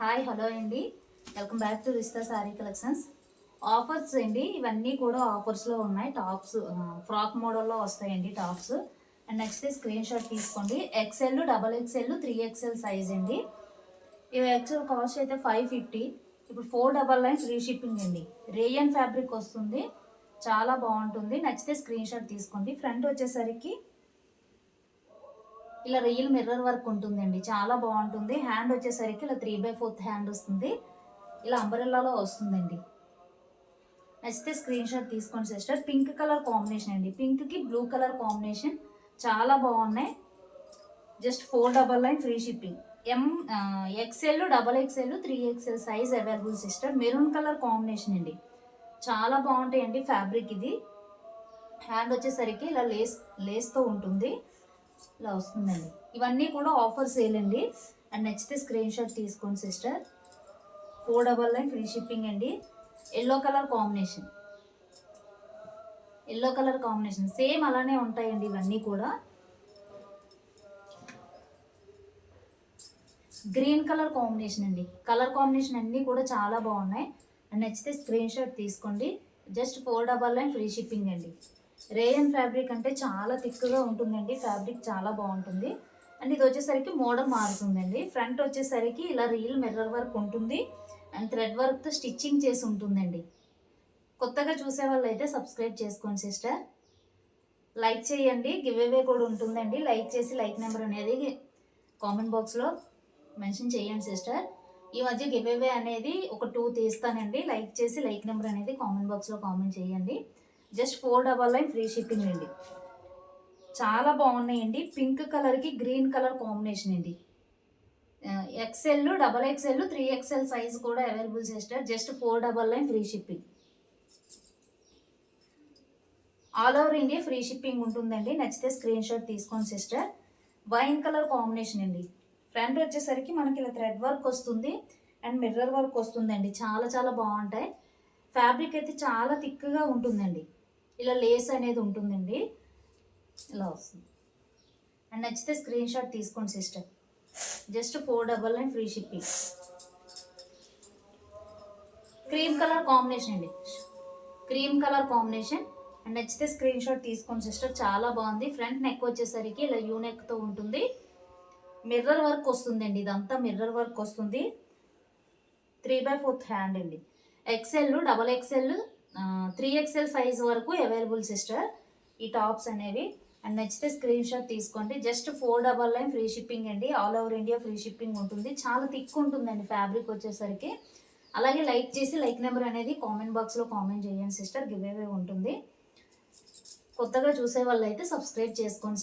Hi hello అండి, welcome back to Rishta sari collections. Offers అండి, ఇవన్నీ కూడా ఆఫర్స్లో ఉన్నాయి. టాప్స్ ఫ్రాక్ మోడల్లో వస్తాయండి tops. And next screen shot తీసుకోండి. XL, double XL, 3XL size అండి. ఇవి యాక్చువల్ కాస్ట్ అయితే 550. ఇప్పుడు 499 ఫ్రీ షిప్పింగ్ అండి. రేయన్ ఫ్యాబ్రిక్ వస్తుంది, చాలా బాగుంటుంది. నచ్చితే స్క్రీన్ షాట్ తీసుకోండి. ఫ్రంట్ వచ్చేసరికి ఇలా రియల్ మిర్రర్ వర్క్ ఉంటుందండి, చాలా బాగుంటుంది. హ్యాండ్ వచ్చేసరికి ఇలా 3/4 హ్యాండ్ వస్తుంది, ఇలా అంబరెల్లాలో వస్తుందండి. నచ్చితే స్క్రీన్ షాట్ తీసుకోండి సిస్టర్. పింక్ కలర్ కాంబినేషన్ అండి, పింక్కి బ్లూ కలర్ కాంబినేషన్ చాలా బాగున్నాయి. Just 499 free shipping. XL, double XL, 3XL size available sister. Maroon colour combination అండి, చాలా బాగుంటాయండి ఫ్యాబ్రిక్. ఇది హ్యాండ్ వచ్చేసరికి ఇలా లేస్తో ఉంటుంది, ఇలా వస్తుందండి. ఇవన్నీ కూడా ఆఫర్ సేల్ అండి. అండ్ నచ్చితే స్క్రీన్ షాట్ తీసుకోండి సిస్టర్. 499 ఫ్రీ షిప్పింగ్ అండి. ఎల్లో కలర్ కాంబినేషన్, సేమ్ అలానే ఉంటాయండి ఇవన్నీ కూడా. గ్రీన్ కలర్ కాంబినేషన్ అండి, కలర్ కాంబినేషన్ అన్నీ కూడా చాలా బాగున్నాయి. అండ్ నచ్చితే స్క్రీన్ షాట్ తీసుకోండి. జస్ట్ 499 ఫ్రీ షిప్పింగ్ అండి. రేయన్ ఫ్యాబ్రిక్ అంటే చాలా థిక్గా ఉంటుందండి, ఫ్యాబ్రిక్ చాలా బాగుంటుంది. అండ్ ఇది వచ్చేసరికి మోడల్ మారుతుందండి. ఫ్రంట్ వచ్చేసరికి ఇలా రియల్ మిర్రర్ వర్క్ ఉంటుంది అండ్ థ్రెడ్ వర్క్తో స్టిచ్చింగ్ చేసి ఉంటుందండి. కొత్తగా చూసే వాళ్ళు అయితే సబ్స్క్రైబ్ చేసుకోండి సిస్టర్. లైక్ చేయండి, గివ్ అవే కూడా ఉంటుందండి. లైక్ చేసి లైక్ నెంబర్ అనేది కామెంట్ బాక్స్లో మెన్షన్ చేయండి సిస్టర్. ఈ మధ్య గివ్ అవే అనేది ఒక 2 తీస్తానండి. లైక్ చేసి లైక్ నెంబర్ అనేది కామెంట్ బాక్స్లో కామెంట్ చేయండి. జస్ట్ 499 ఫ్రీ షిప్పింగ్ అండి. చాలా బాగున్నాయండి. పింక్ కలర్కి గ్రీన్ కలర్ కాంబినేషన్ అండి. XL, double XL, 3XL size కూడా available sister. Just 499 free shipping. All over India free shipping ఉంటుందండి. నచ్చితే స్క్రీన్ షాట్ తీసుకోండి సిస్టర్. వైన్ కలర్ కాంబినేషన్ అండి. ఫ్రంట్ వచ్చేసరికి మనకి ఇలా థ్రెడ్ వర్క్ వస్తుంది అండ్ మిర్రర్ వర్క్ వస్తుందండి. చాలా చాలా బాగుంటాయి. ఫ్యాబ్రిక్ అయితే చాలా థిక్గా ఉంటుందండి. ఇలా లేస్ అనేది ఉంటుందండి, ఇలా వస్తుంది. అండ్ నచ్చితే స్క్రీన్ షాట్ తీసుకోండి sister. Just 499 free shipping. Cream colour combination అండి, అండ్ నచ్చితే స్క్రీన్ షాట్ తీసుకోండి సిస్టర్. చాలా బాగుంది. ఫ్రంట్ నెక్ వచ్చేసరికి ఇలా యూ నెక్తో ఉంటుంది, మిర్రర్ వర్క్ వస్తుందండి. ఇదంతా మిర్రర్ వర్క్ వస్తుంది. 3/4 హ్యాండ్ అండి. XL, double XL, 3XL size వరకు అవైలబుల్ సిస్టర్ ఈ టాప్స్ అనేవి. అండ్ నచ్చితే స్క్రీన్ షాట్ తీసుకోండి. జస్ట్ 499 ఫ్రీ షిప్పింగ్ అండి. All over India free shipping ఉంటుంది. చాలా థిక్ ఉంటుందండి ఫ్యాబ్రిక్ వచ్చేసరికి. అలాగే లైక్ చేసి లైక్ నెంబర్ అనేది కామెంట్ బాక్స్లో కామెంట్ చేయండి సిస్టర్. గివ్ అవే ఉంటుంది. కొత్తగా చూసే వాళ్ళు అయితే సబ్స్క్రైబ్ చేసుకోండి.